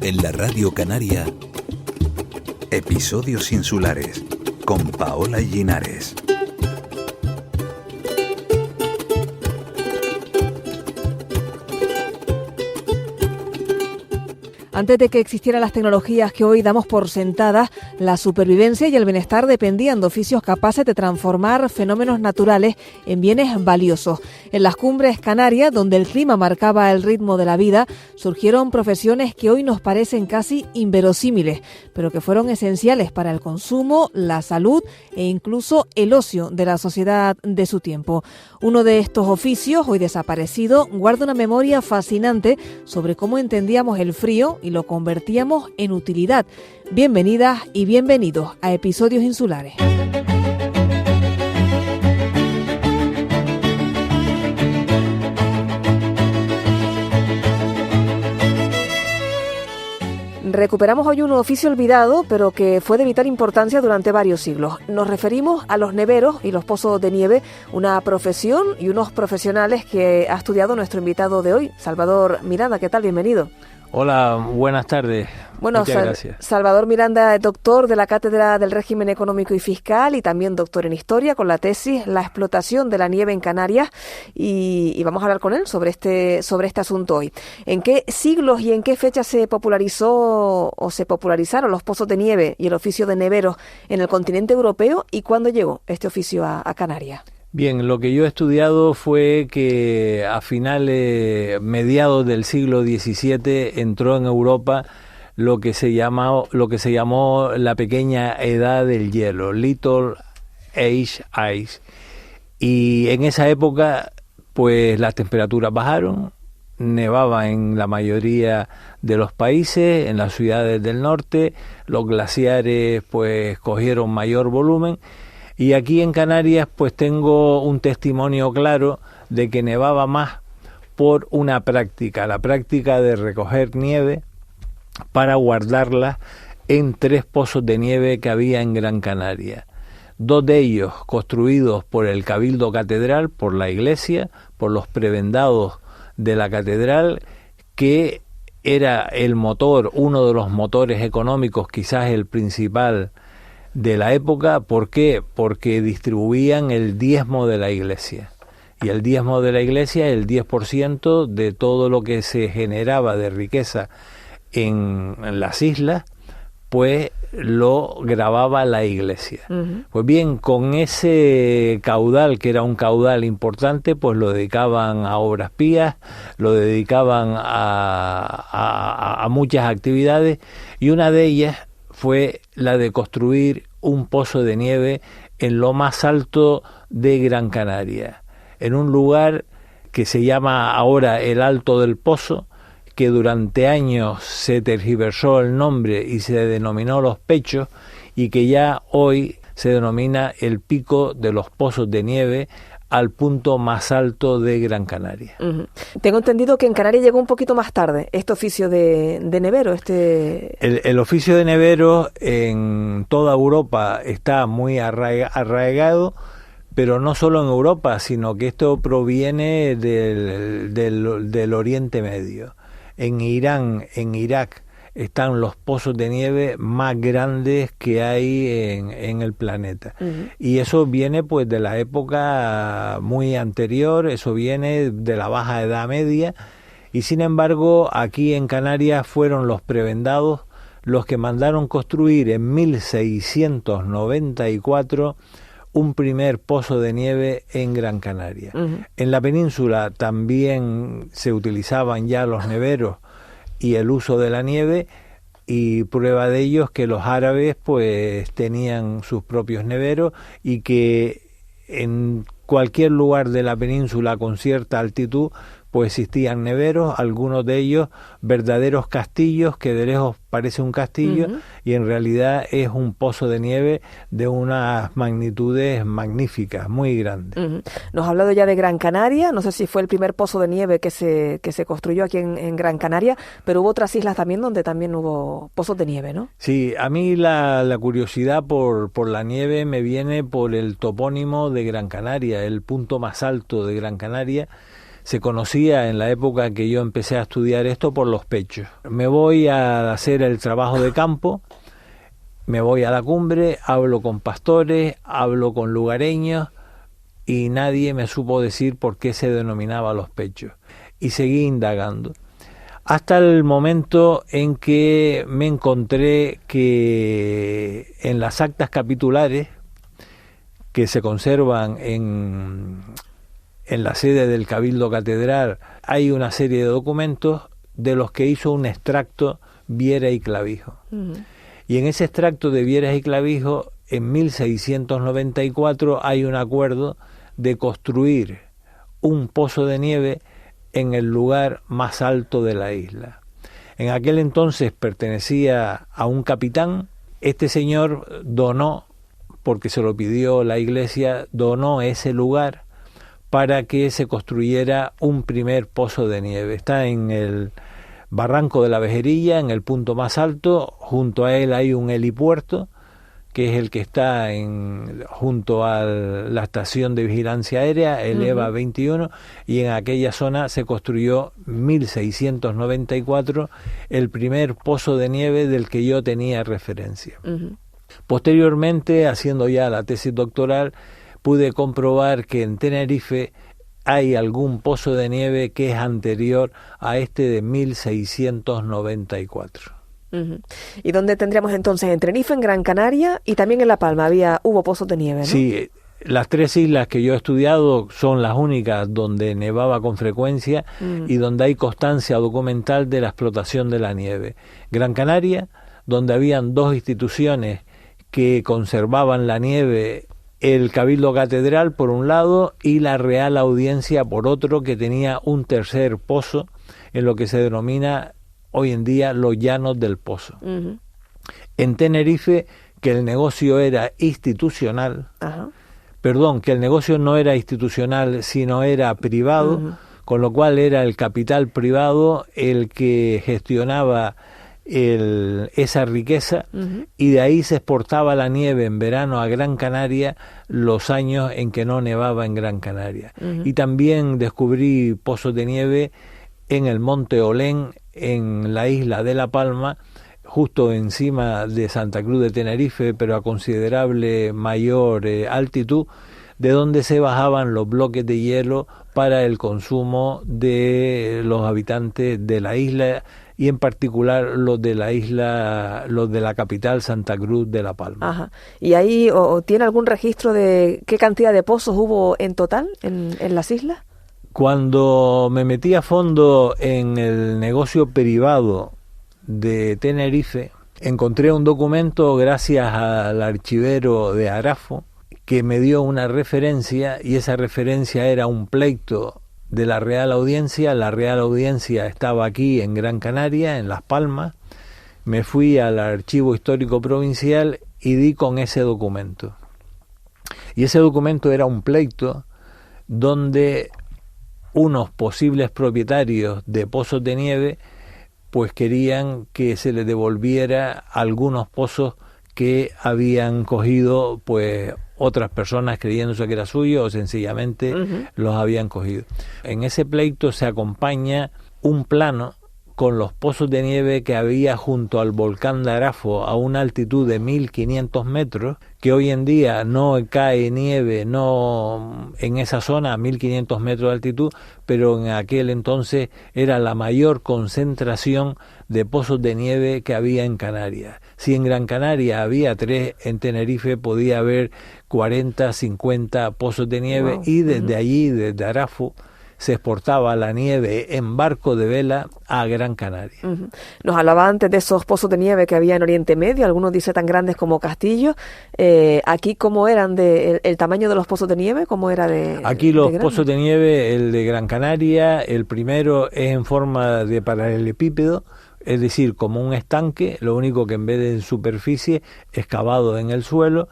En la Radio Canaria, Episodios Insulares, con Paola Llinares. Antes de que existieran las tecnologías que hoy damos por sentadas, la supervivencia y el bienestar dependían de oficios capaces de transformar fenómenos naturales en bienes valiosos. En las cumbres canarias, donde el clima marcaba el ritmo de la vida, surgieron profesiones que hoy nos parecen casi inverosímiles, pero que fueron esenciales para el consumo, la salud e incluso el ocio de la sociedad de su tiempo. Uno de estos oficios, hoy desaparecido, guarda una memoria fascinante sobre cómo entendíamos el frío y lo convertíamos en utilidad. Bienvenidas y bienvenidos a Episodios Insulares. Recuperamos hoy un oficio olvidado, pero que fue de vital importancia durante varios siglos. Nos referimos a los neveros y los pozos de nieve, una profesión y unos profesionales que ha estudiado nuestro invitado de hoy, Salvador Miranda. ¿Qué tal? Bienvenido. Hola, buenas tardes. Bueno, muchas gracias. Salvador Miranda es doctor de la Cátedra del Régimen Económico y Fiscal y también doctor en Historia con la tesis La explotación de la nieve en Canarias y vamos a hablar con él sobre este asunto hoy. ¿En qué siglos y en qué fechas se popularizó o se popularizaron los pozos de nieve y el oficio de neveros en el continente europeo y cuándo llegó este oficio a Canarias? Bien, lo que yo he estudiado fue que a mediados del siglo XVII entró en Europa lo que se llamó la pequeña edad del hielo, Little Age Ice. Y en esa época, pues las temperaturas bajaron, nevaba en la mayoría de los países, en las ciudades del norte, los glaciares pues cogieron mayor volumen. Y aquí en Canarias pues tengo un testimonio claro de que nevaba más por una práctica, la práctica de recoger nieve para guardarla en 3 pozos de nieve que había en Gran Canaria. 2 de ellos construidos por el Cabildo Catedral, por la iglesia, por los prebendados de la catedral, que era el motor, uno de los motores económicos, quizás el principal de la época. ¿Por qué? Porque distribuían el diezmo de la iglesia. Y el diezmo de la iglesia, el 10% de todo lo que se generaba de riqueza en las islas, pues lo grababa la iglesia. Uh-huh. Pues bien, con ese caudal, que era un caudal importante, pues lo dedicaban a obras pías, lo dedicaban a muchas actividades, y una de ellas fue la de construir un pozo de nieve en lo más alto de Gran Canaria, en un lugar que se llama ahora el Alto del Pozo, que durante años se tergiversó el nombre y se denominó Los Pechos, y que ya hoy se denomina el Pico de los Pozos de Nieve, al punto más alto de Gran Canaria. Uh-huh. Tengo entendido que en Canarias llegó un poquito más tarde este oficio de nevero. El oficio de nevero en toda Europa está muy arraigado, pero no solo en Europa, sino que esto proviene del Oriente Medio. En Irán, en Irak, están los pozos de nieve más grandes que hay en el planeta. Uh-huh. Y eso viene pues de la época muy anterior, eso viene de la Baja Edad Media, y sin embargo aquí en Canarias fueron los prebendados los que mandaron construir en 1694 un primer pozo de nieve en Gran Canaria. Uh-huh. En la península también se utilizaban ya los neveros y el uso de la nieve, y prueba de ello es que los árabes pues tenían sus propios neveros, y que en cualquier lugar de la península con cierta altitud pues existían neveros, algunos de ellos verdaderos castillos, que de lejos parece un castillo, uh-huh, y en realidad es un pozo de nieve de unas magnitudes magníficas, muy grandes. Uh-huh. Nos ha hablado ya de Gran Canaria, no sé si fue el primer pozo de nieve que se construyó aquí en Gran Canaria, pero hubo otras islas también donde también hubo pozos de nieve, ¿no? Sí, a mí la curiosidad por la nieve me viene por el topónimo de Gran Canaria, el punto más alto de Gran Canaria, se conocía en la época que yo empecé a estudiar esto por los pechos. Me voy a hacer el trabajo de campo, me voy a la cumbre, hablo con pastores, hablo con lugareños y nadie me supo decir por qué se denominaba los pechos. Y seguí indagando. Hasta el momento en que me encontré que en las actas capitulares que se conservan en la sede del Cabildo Catedral hay una serie de documentos de los que hizo un extracto Viera y Clavijo. Y en ese extracto de Viera y Clavijo, en 1694, hay un acuerdo de construir un pozo de nieve en el lugar más alto de la isla. En aquel entonces pertenecía a un capitán. Este señor donó, porque se lo pidió la iglesia, donó ese lugar para que se construyera un primer pozo de nieve. Está en el Barranco de la Vejerilla, en el punto más alto. Junto a él hay un helipuerto, que es el que está junto a la estación de vigilancia aérea, el EVA 21, y en aquella zona se construyó en 1694 el primer pozo de nieve del que yo tenía referencia. Posteriormente, haciendo ya la tesis doctoral, pude comprobar que en Tenerife hay algún pozo de nieve que es anterior a este de 1694. ¿Y dónde tendríamos entonces? En Tenerife, en Gran Canaria y también en La Palma hubo pozos de nieve, ¿no? Sí, las tres islas que yo he estudiado son las únicas donde nevaba con frecuencia y donde hay constancia documental de la explotación de la nieve. Gran Canaria, donde habían dos instituciones que conservaban la nieve, el Cabildo Catedral por un lado y la Real Audiencia por otro, que tenía un tercer pozo en lo que se denomina hoy en día los Llanos del Pozo. En Tenerife, que el negocio era institucional, que el negocio no era institucional sino era privado, con lo cual era el capital privado el que gestionaba esa riqueza, y de ahí se exportaba la nieve en verano a Gran Canaria los años en que no nevaba en Gran Canaria. Y también descubrí pozos de nieve en el Monte Olén, en la isla de La Palma, justo encima de Santa Cruz de Tenerife, pero a considerable mayor altitud, de donde se bajaban los bloques de hielo para el consumo de los habitantes de la isla, y en particular los de la isla, los de la capital Santa Cruz de La Palma. ¿Y ahí tiene algún registro de qué cantidad de pozos hubo en total en las islas? Cuando me metí a fondo en el negocio privado de Tenerife, encontré un documento gracias al archivero de Arafo que me dio una referencia, y esa referencia era un pleito de la Real Audiencia. La Real Audiencia estaba aquí en Gran Canaria, en Las Palmas. Me fui al Archivo Histórico Provincial y di con ese documento. Y ese documento era un pleito donde unos posibles propietarios de pozos de nieve pues querían que se les devolviera algunos pozos que habían cogido pues otras personas creyéndose que era suyo, o sencillamente los habían cogido. En ese pleito se acompaña un plano con los pozos de nieve que había junto al volcán de Arafo a una altitud de 1500 metros, que hoy en día no cae nieve no en esa zona a 1500 metros de altitud, pero en aquel entonces era la mayor concentración de pozos de nieve que había en Canarias. Si en Gran Canaria había 3, en Tenerife podía haber 40, 50 pozos de nieve. Wow. Y desde allí, desde Arafo, se exportaba la nieve en barco de vela a Gran Canaria. Nos hablaba antes de esos pozos de nieve que había en Oriente Medio, algunos dice tan grandes como castillos. Aquí, ¿cómo eran el tamaño de los pozos de nieve? ¿Cómo era de Aquí los pozos de nieve, el de Gran Canaria, el primero es en forma de paralelepípedo, es decir, como un estanque, lo único que en vez de en superficie, excavado en el suelo,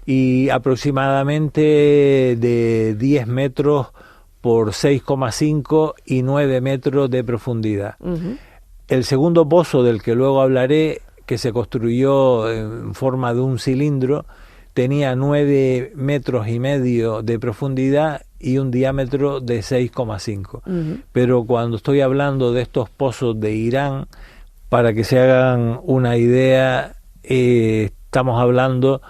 y aproximadamente de 10 metros por 6,5 y 9 metros de profundidad. El segundo pozo, del que luego hablaré, que se construyó en forma de un cilindro, tenía 9 metros y medio de profundidad y un diámetro de 6,5. Pero cuando estoy hablando de estos pozos de Irán, para que se hagan una idea, estamos hablando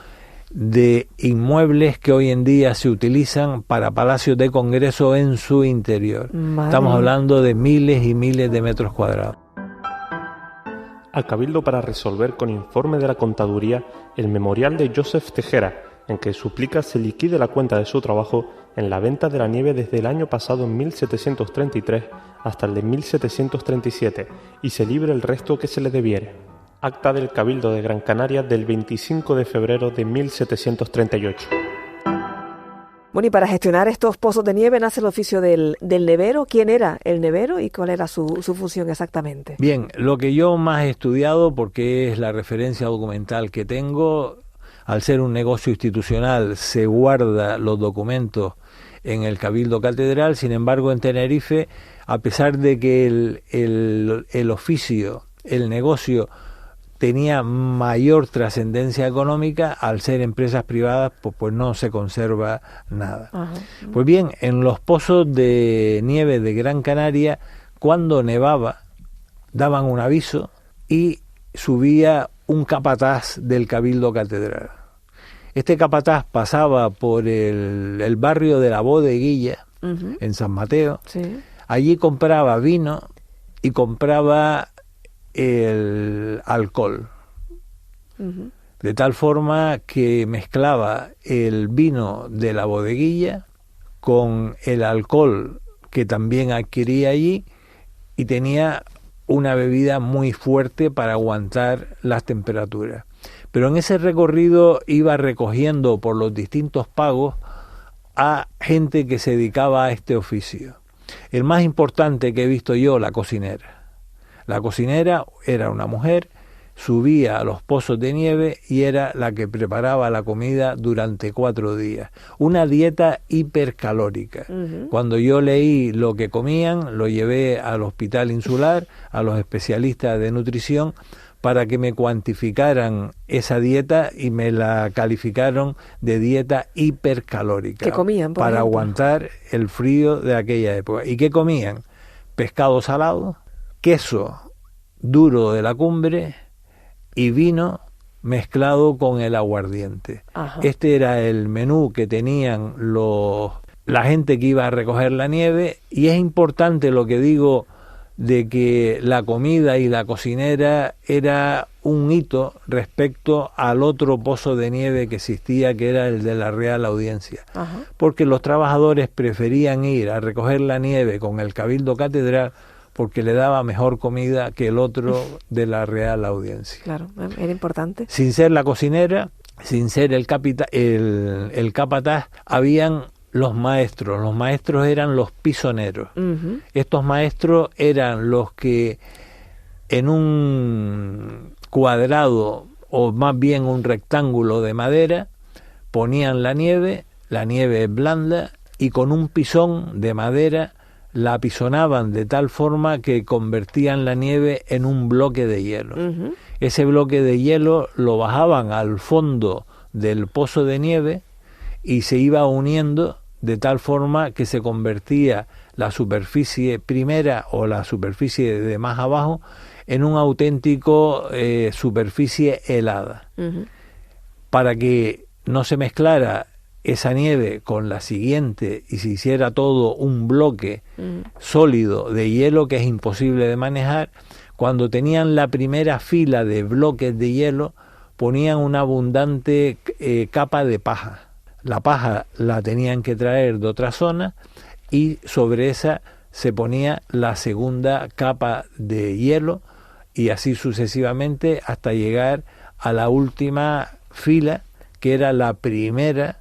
de inmuebles que hoy en día se utilizan para palacios de congreso en su interior. Estamos hablando de miles y miles de metros cuadrados. Al Cabildo para resolver con informe de la Contaduría el memorial de Joseph Tejera, en que suplica se liquide la cuenta de su trabajo en la venta de la nieve desde el año pasado en 1733 hasta el de 1737 y se libre el resto que se le debiere. Acta del Cabildo de Gran Canaria del 25 de febrero de 1738. Bueno, y para gestionar estos pozos de nieve nace el oficio del nevero. ¿Quién era el nevero y cuál era su función exactamente? Bien, lo que yo más he estudiado, porque es la referencia documental que tengo, al ser un negocio institucional se guarda los documentos en el Cabildo Catedral. Sin embargo, en Tenerife, a pesar de que el oficio, el negocio, tenía mayor trascendencia económica, al ser empresas privadas, pues no se conserva nada. Ajá. Pues bien, en los pozos de nieve de Gran Canaria, cuando nevaba, daban un aviso y subía un capataz del Cabildo Catedral. Este capataz pasaba por el barrio de la Bodeguilla, en San Mateo. Sí. Allí compraba vino y compraba el alcohol, de tal forma que mezclaba el vino de la bodeguilla con el alcohol que también adquiría allí y tenía una bebida muy fuerte para aguantar las temperaturas. Pero en ese recorrido iba recogiendo por los distintos pagos a gente que se dedicaba a este oficio. El más importante que he visto yo, la cocinera. La cocinera era una mujer, subía a los pozos de nieve y era la que preparaba la comida durante 4 días. Una dieta hipercalórica. Cuando yo leí lo que comían, lo llevé al Hospital Insular, a los especialistas de nutrición, para que me cuantificaran esa dieta y me la calificaron de dieta hipercalórica. ¿Qué comían, por para ejemplo? Aguantar el frío de aquella época. ¿Y qué comían? Pescado salado, queso duro de la cumbre y vino mezclado con el aguardiente. Ajá. Este era el menú que tenían la gente que iba a recoger la nieve, y es importante lo que digo de que la comida y la cocinera era un hito respecto al otro pozo de nieve que existía, que era el de la Real Audiencia. Ajá. Porque los trabajadores preferían ir a recoger la nieve con el Cabildo Catedral porque le daba mejor comida que el otro de la Real Audiencia. Claro, era importante. Sin ser la cocinera, sin ser el capataz, habían los maestros. Los maestros eran los pisoneros. Estos maestros eran los que en un cuadrado, o más bien un rectángulo de madera, ponían la nieve es blanda, y con un pisón de madera la apisonaban de tal forma que convertían la nieve en un bloque de hielo. Ese bloque de hielo lo bajaban al fondo del pozo de nieve y se iba uniendo de tal forma que se convertía la superficie primera o la superficie de más abajo en un auténtico superficie helada. Para que no se mezclara esa nieve con la siguiente y se hiciera todo un bloque sólido de hielo que es imposible de manejar, cuando tenían la primera fila de bloques de hielo ponían una abundante capa de paja. La paja la tenían que traer de otra zona y sobre esa se ponía la segunda capa de hielo, y así sucesivamente hasta llegar a la última fila, que era la primera,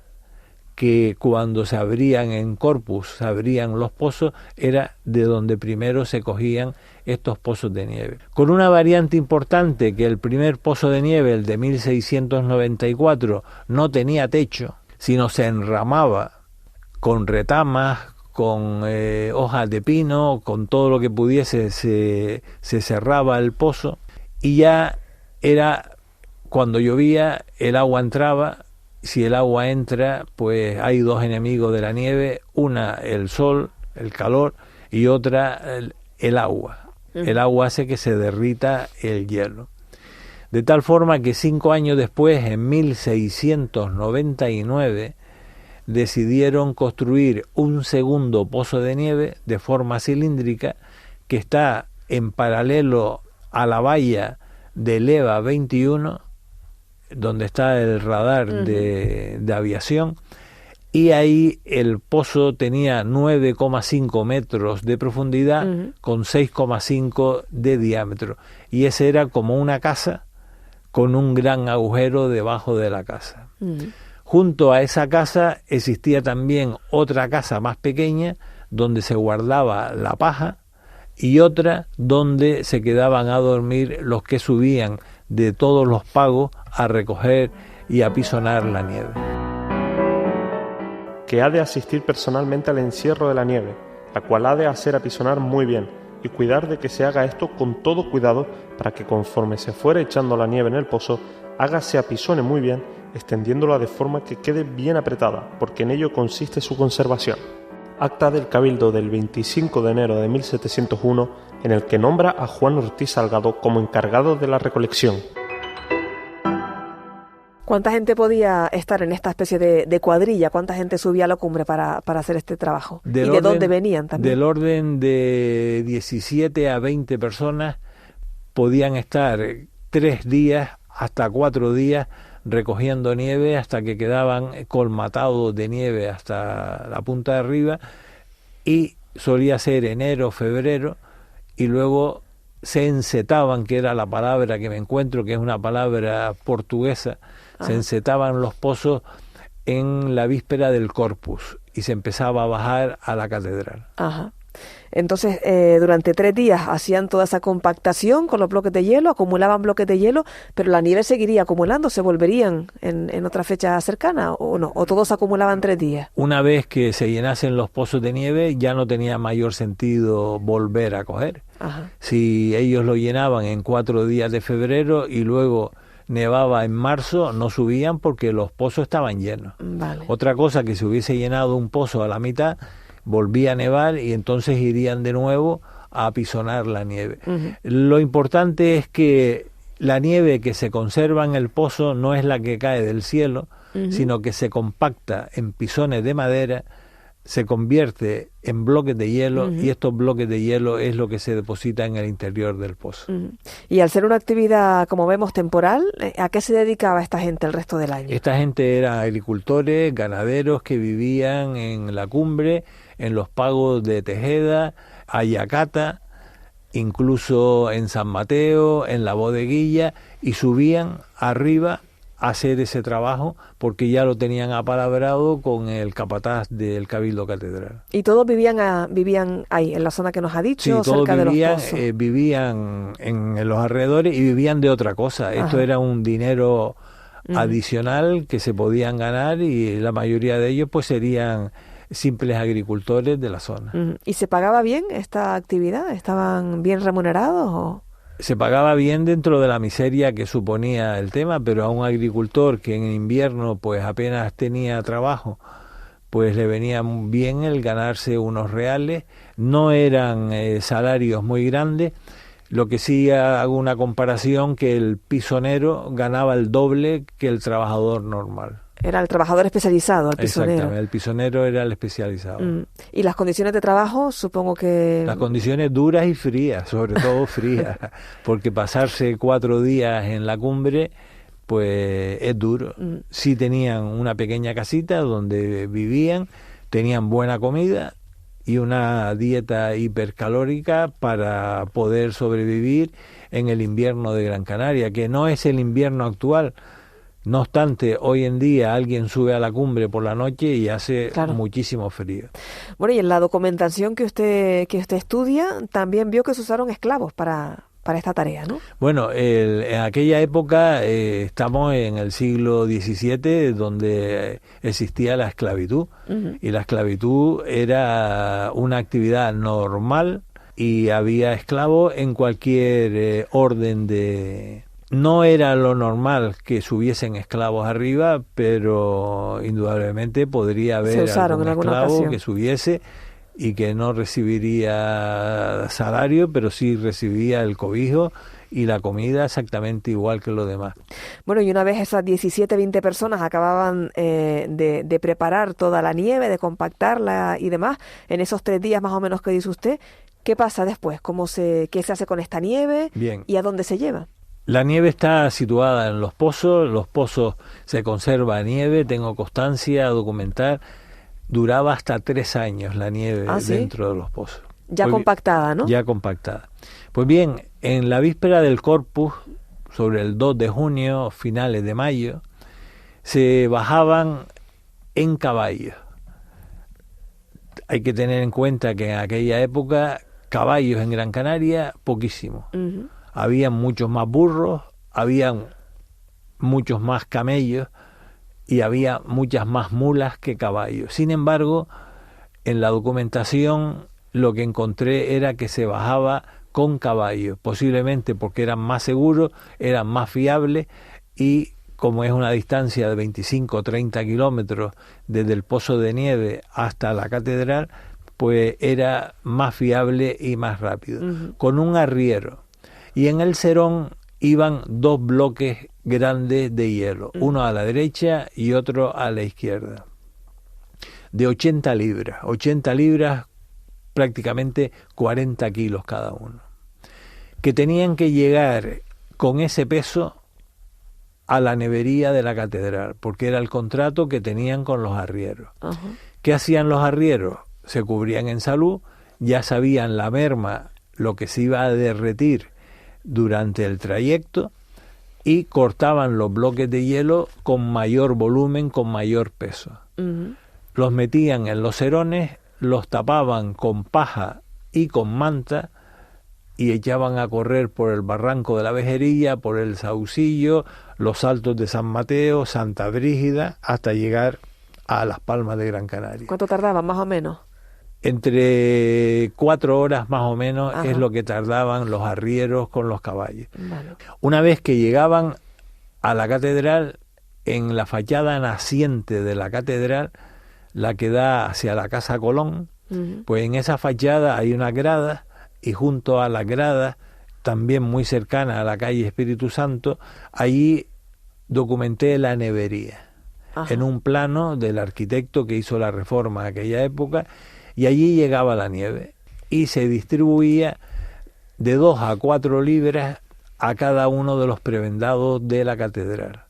que cuando se abrían en Corpus, se abrían los pozos, era de donde primero se cogían estos pozos de nieve. Con una variante importante, que el primer pozo de nieve, el de 1694, no tenía techo, sino se enramaba con retamas, con hojas de pino, con todo lo que pudiese, se cerraba el pozo, y ya era, cuando llovía, el agua entraba si el agua entra, pues hay dos enemigos de la nieve, una el sol, el calor, y otra el agua. El agua hace que se derrita el hielo. De tal forma que 5 años después, en 1699, decidieron construir un segundo pozo de nieve de forma cilíndrica que está en paralelo a la valla del EVA 21, donde está el radar de aviación, y ahí el pozo tenía 9,5 metros de profundidad con 6,5 de diámetro, y ese era como una casa con un gran agujero debajo de la casa. Junto a esa casa existía también otra casa más pequeña donde se guardaba la paja, y otra donde se quedaban a dormir los que subían de todos los pagos a recoger y apisonar la nieve. Que ha de asistir personalmente al encierro de la nieve, la cual ha de hacer apisonar muy bien y cuidar de que se haga esto con todo cuidado para que conforme se fuere echando la nieve en el pozo, hágase apisone muy bien, extendiéndola de forma que quede bien apretada, porque en ello consiste su conservación. Acta del Cabildo del 25 de enero de 1701, en el que nombra a Juan Ortiz Salgado como encargado de la recolección. ¿Cuánta gente podía estar en esta especie de cuadrilla? ¿Cuánta gente subía a la cumbre para hacer este trabajo? ¿Y de dónde venían también? Del orden de 17 a 20 personas podían estar 3 días hasta 4 días recogiendo nieve hasta que quedaban colmatados de nieve hasta la punta de arriba, y solía ser enero, febrero, y luego se encetaban, que era la palabra que me encuentro, que es una palabra portuguesa. Se encetaban los pozos en la víspera del Corpus y se empezaba a bajar a la catedral. Ajá. Entonces, durante 3 días hacían toda esa compactación con los bloques de hielo, acumulaban bloques de hielo, pero la nieve seguiría acumulando, ¿se volverían en otra fecha cercana o no? ¿O todos se acumulaban 3 días? Una vez que se llenasen los pozos de nieve, ya no tenía mayor sentido volver a coger. Ajá. Si ellos lo llenaban en 4 días de febrero y luego nevaba en marzo, no subían porque los pozos estaban llenos. Vale. Otra cosa, que si hubiese llenado un pozo a la mitad, volvía a nevar y entonces irían de nuevo a apisonar la nieve. Lo importante es que la nieve que se conserva en el pozo no es la que cae del cielo, sino que se compacta en pisones de madera, se convierte en bloques de hielo, y estos bloques de hielo es lo que se deposita en el interior del pozo. Y al ser una actividad, como vemos, temporal, ¿a qué se dedicaba esta gente el resto del año? Esta gente eran agricultores, ganaderos que vivían en la cumbre, en los pagos de Tejeda, Ayacata, incluso en San Mateo, en la Bodeguilla, y subían arriba a hacer ese trabajo porque ya lo tenían apalabrado con el capataz del Cabildo Catedral. ¿Y todos vivían ahí, en la zona que nos ha dicho, sí, cerca de los pozos? Vivían en los alrededores y vivían de otra cosa. Esto era un dinero adicional que se podían ganar, y la mayoría de ellos pues serían simples agricultores de la zona. ¿Y se pagaba bien esta actividad? ¿Estaban bien remunerados o...? Se pagaba bien dentro de la miseria que suponía el tema, pero a un agricultor que en invierno pues apenas tenía trabajo, pues le venía bien el ganarse unos reales. No eran salarios muy grandes. Lo que sí hago una comparación, que el pisonero ganaba el doble que el trabajador normal. Era el trabajador especializado, el pisonero. Exactamente, el pisonero era el especializado. ¿Y las condiciones de trabajo, supongo que...? Las condiciones duras y frías, sobre todo frías, porque pasarse 4 días en la cumbre, pues es duro. Sí tenían una pequeña casita donde vivían, tenían buena comida y una dieta hipercalórica para poder sobrevivir en el invierno de Gran Canaria, que no es el invierno actual. No obstante, hoy en día alguien sube a la cumbre por la noche y hace muchísimo frío. Bueno, y en la documentación que usted estudia, también vio que se usaron esclavos para esta tarea, ¿no? Bueno, en aquella época estamos en el siglo XVII, donde existía la esclavitud, y la esclavitud era una actividad normal y había esclavos en cualquier orden de No era lo normal que subiesen esclavos arriba, pero indudablemente podría haber algún esclavo que subiese y que no recibiría salario, pero sí recibía el cobijo y la comida exactamente igual que los demás. Bueno, y una vez esas 17-20 personas acababan de preparar toda la nieve, de compactarla y demás, en esos 3 días más o menos que dice usted, ¿qué pasa después? ¿Qué se hace con esta nieve? Bien. ¿Y a dónde se lleva? La nieve está situada en los pozos se conserva nieve, tengo constancia, documentar, duraba hasta 3 años la nieve dentro de los pozos. Ya compactada, ¿no? Ya compactada. Pues bien, en la víspera del Corpus, sobre el 2 de junio, finales de mayo, se bajaban en caballos. Hay que tener en cuenta que en aquella época, caballos en Gran Canaria, poquísimos. Uh-huh. Habían muchos más burros, habían muchos más camellos y había muchas más mulas que caballos. Sin embargo, en la documentación lo que encontré era que se bajaba con caballos, posiblemente porque eran más seguros, eran más fiables y como es una distancia de 25 o 30 kilómetros desde el pozo de nieve hasta la catedral, pues era más fiable y más rápido. Uh-huh. Con un arriero. Y en el serón iban 2 bloques grandes de hielo, uno a la derecha y otro a la izquierda, de 80 libras, prácticamente 40 kilos cada uno, que tenían que llegar con ese peso a la nevería de la catedral, porque era el contrato que tenían con los arrieros. Uh-huh. ¿Qué hacían los arrieros? Se cubrían en salud, ya sabían la merma, lo que se iba a derretir durante el trayecto y cortaban los bloques de hielo con mayor volumen, con mayor peso. Uh-huh. Los metían en los serones, los tapaban con paja y con manta y echaban a correr por el barranco de la Vejerilla, por el Saucillo, los Altos de San Mateo, Santa Brígida, hasta llegar a Las Palmas de Gran Canaria. ¿Cuánto tardaban más o menos? Entre 4 horas más o menos. Ajá. Es lo que tardaban los arrieros con los caballos. Vale. Una vez que llegaban a la catedral, en la fachada naciente de la catedral, la que da hacia la Casa Colón, uh-huh. Pues en esa fachada hay una grada y junto a las gradas, también muy cercana a la calle Espíritu Santo, allí documenté la nevería. Ajá. En un plano del arquitecto que hizo la reforma en aquella época. Y allí llegaba la nieve y se distribuía de 2 a 4 libras a cada uno de los prebendados de la catedral.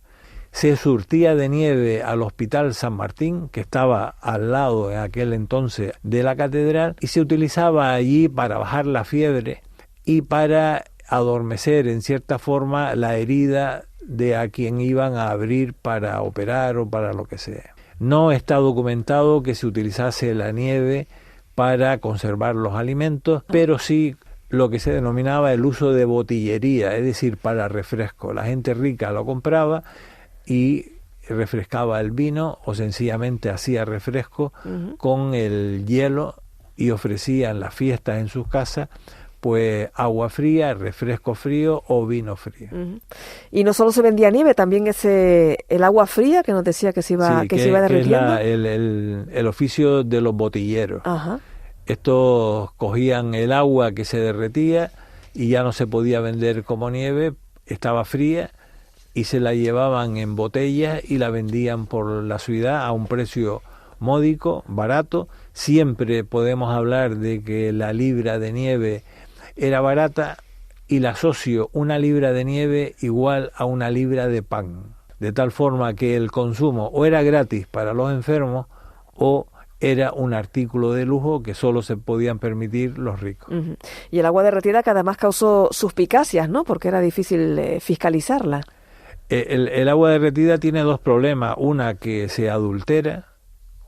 Se surtía de nieve al Hospital San Martín, que estaba al lado en aquel entonces de la catedral, y se utilizaba allí para bajar la fiebre y para adormecer en cierta forma la herida de a quien iban a abrir para operar o para lo que sea. No está documentado que se utilizase la nieve para conservar los alimentos, pero sí lo que se denominaba el uso de botillería, es decir, para refresco. La gente rica lo compraba y refrescaba el vino o sencillamente hacía refresco uh-huh. con el hielo y ofrecía en las fiestas en sus casas pues agua fría, refresco frío o vino frío. Uh-huh. Y no solo se vendía nieve, también el agua fría que nos decía que se iba, sí, que se iba derritiendo. Que es el oficio de los botilleros. Ajá. Estos cogían el agua que se derretía y ya no se podía vender como nieve, estaba fría y se la llevaban en botellas y la vendían por la ciudad a un precio módico, barato. Siempre podemos hablar de que la libra de nieve era barata y la asocio una libra de nieve igual a una libra de pan, de tal forma que el consumo o era gratis para los enfermos o era un artículo de lujo que solo se podían permitir los ricos. Uh-huh. Y el agua derretida que además causó suspicacias, ¿no? Porque era difícil fiscalizarla. El agua derretida tiene 2 problemas. Una, que se adultera,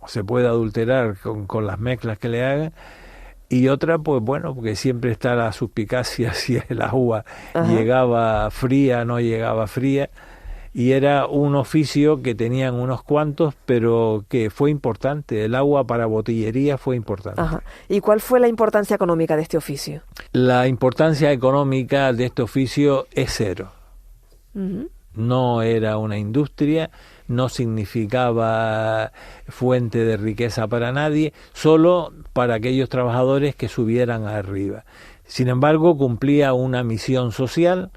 o se puede adulterar con las mezclas que le hagan. Y otra, pues bueno, porque siempre está la suspicacia si el agua Ajá. llegaba fría, no llegaba fría. Y era un oficio que tenían unos cuantos, pero que fue importante. El agua para botillería fue importante. Ajá. ¿Y cuál fue la importancia económica de este oficio? La importancia económica de este oficio es 0. No era una industria, no significaba fuente de riqueza para nadie, solo para aquellos trabajadores que subieran arriba. Sin embargo, cumplía una misión social,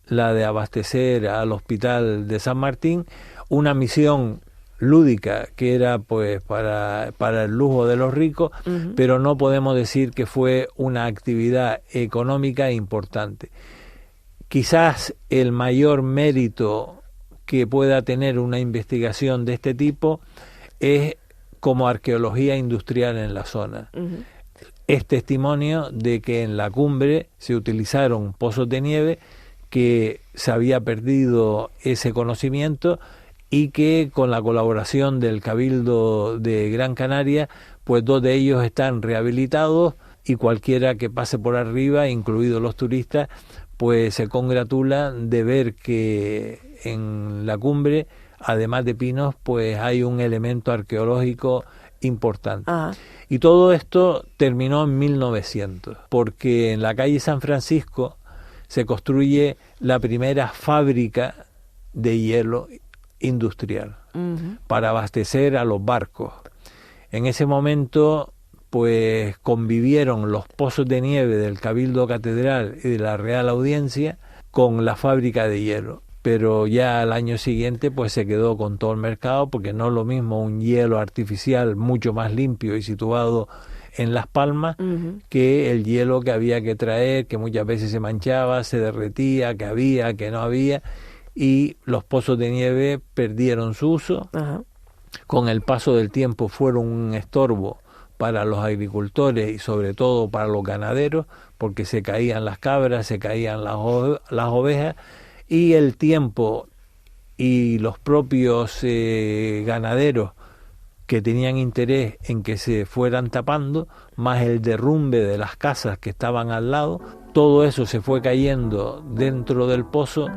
la de abastecer al Hospital de San Martín, una misión lúdica que era pues para el lujo de los ricos, pero no podemos decir que fue una actividad económica importante. Quizás el mayor mérito que pueda tener una investigación de este tipo es como arqueología industrial en la zona. Es testimonio de que en la cumbre se utilizaron pozos de nieve, que se había perdido ese conocimiento y que con la colaboración del Cabildo de Gran Canaria, pues 2 de ellos están rehabilitados y cualquiera que pase por arriba, incluidos los turistas, pues se congratula de ver que en la cumbre, además de pinos, pues hay un elemento arqueológico importante. Y todo esto terminó en 1900, porque en la calle San Francisco se construye la primera fábrica de hielo industrial para abastecer a los barcos. En ese momento pues convivieron los pozos de nieve del Cabildo Catedral y de la Real Audiencia con la fábrica de hielo, pero ya al año siguiente pues se quedó con todo el mercado, porque no es lo mismo un hielo artificial mucho más limpio y situado en Las Palmas que el hielo que había que traer, que muchas veces se manchaba, se derretía, que había, que no había, y los pozos de nieve perdieron su uso. Con el paso del tiempo fueron un estorbo para los agricultores y sobre todo para los ganaderos, porque se caían las cabras, se caían las ovejas, y el tiempo y los propios ganaderos que tenían interés en que se fueran tapando, más el derrumbe de las casas que estaban al lado, todo eso se fue cayendo dentro del pozo.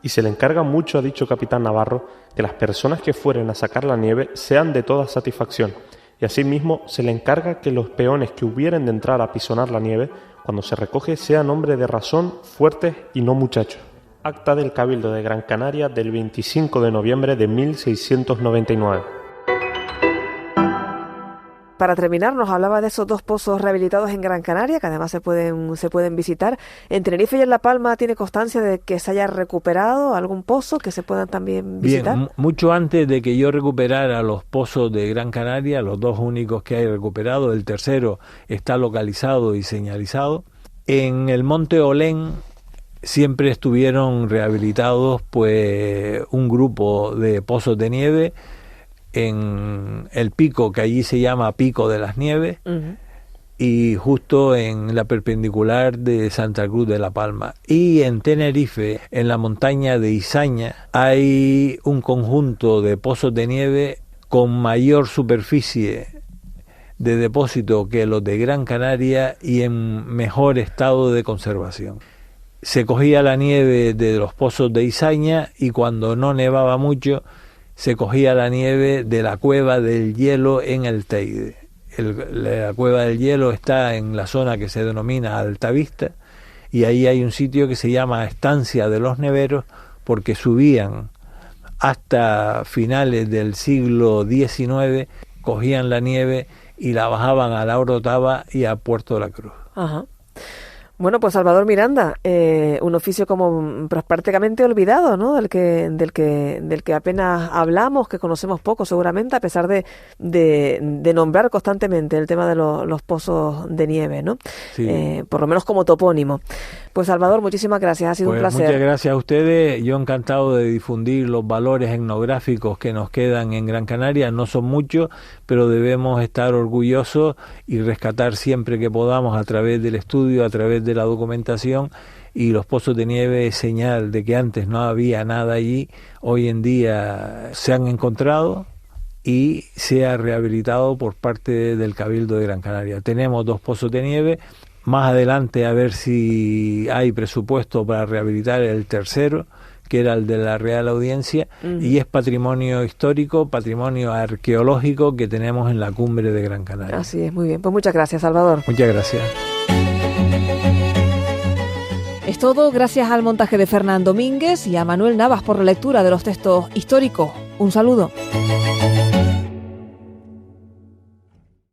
Y se le encarga mucho a dicho capitán Navarro que las personas que fueren a sacar la nieve sean de toda satisfacción, y asimismo se le encarga que los peones que hubieren de entrar a pisonar la nieve, cuando se recoge, sean hombres de razón, fuertes y no muchachos. Acta del Cabildo de Gran Canaria del 25 de noviembre de 1699. Para terminar, nos hablaba de esos 2 pozos rehabilitados en Gran Canaria, que además se pueden visitar. ¿En Tenerife y en La Palma tiene constancia de que se haya recuperado algún pozo que se puedan también visitar? Bien, mucho antes de que yo recuperara los pozos de Gran Canaria, los 2 únicos que hay recuperados, el tercero está localizado y señalizado. En el Monte Olén siempre estuvieron rehabilitados pues un grupo de pozos de nieve en el pico, que allí se llama Pico de las Nieves, y justo en la perpendicular de Santa Cruz de la Palma. Y en Tenerife, en la montaña de Izaña, hay un conjunto de pozos de nieve con mayor superficie de depósito que los de Gran Canaria y en mejor estado de conservación. Se cogía la nieve de los pozos de Izaña y cuando no nevaba mucho se cogía la nieve de la Cueva del Hielo en el Teide. La Cueva del Hielo está en la zona que se denomina Altavista, y ahí hay un sitio que se llama Estancia de los Neveros, porque subían hasta finales del siglo XIX, cogían la nieve y la bajaban a la Orotava y a Puerto de la Cruz. Bueno, pues Salvador Miranda, un oficio como pues, prácticamente olvidado, ¿no? Del que apenas hablamos, que conocemos poco seguramente, a pesar de nombrar constantemente el tema de los pozos de nieve, ¿no? Sí. Por lo menos como topónimo. Pues Salvador, muchísimas gracias, ha sido un placer. Muchas gracias a ustedes, yo encantado de difundir los valores etnográficos que nos quedan en Gran Canaria. No son muchos, pero debemos estar orgullosos y rescatar siempre que podamos a través del estudio, a través de la documentación, y los pozos de nieve es señal de que antes no había nada allí. Hoy en día se han encontrado y se ha rehabilitado por parte del Cabildo de Gran Canaria. Tenemos 2 pozos de nieve, más adelante a ver si hay presupuesto para rehabilitar el tercero, que era el de la Real Audiencia, y es patrimonio histórico, patrimonio arqueológico que tenemos en la cumbre de Gran Canaria. Así es, muy bien. Pues muchas gracias, Salvador. Muchas gracias. Es todo, gracias al montaje de Fernán Domínguez y a Manuel Navas por la lectura de los textos históricos. Un saludo.